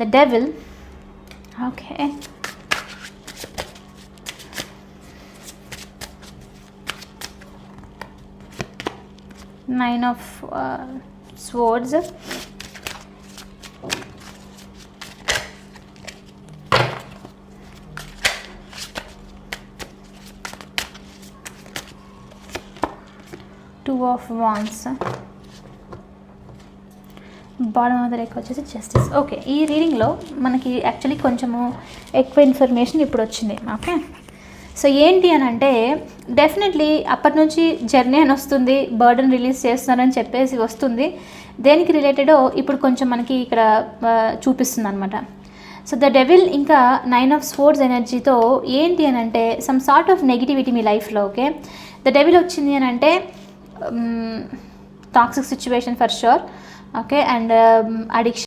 The devil. Okay, nine of swords, two of wands, bottom of the deck వచ్చేసి justice. Okay, ఈ రీడింగ్లో మనకి actually కొంచెము ఎక్కువ information ఇప్పుడు వచ్చింది. ఓకే, సో ఏంటి అని అంటే డెఫినెట్లీ అప్పటి నుంచి జర్నీ అని వస్తుంది, బర్డన్ రిలీజ్ చేస్తున్నారని చెప్పేసి వస్తుంది. దేనికి రిలేటెడో ఇప్పుడు కొంచెం మనకి ఇక్కడ చూపిస్తుంది అనమాట. సో ద డెవిల్ ఇంకా నైన్ ఆఫ్ స్వర్డ్స్ ఎనర్జీతో ఏంటి అని అంటే సమ్ సార్ట్ ఆఫ్ నెగిటివిటీ మీ లైఫ్లో. ఓకే, ద డెవిల్ వచ్చింది అని అంటే toxic situation for sure. Okay, and addiction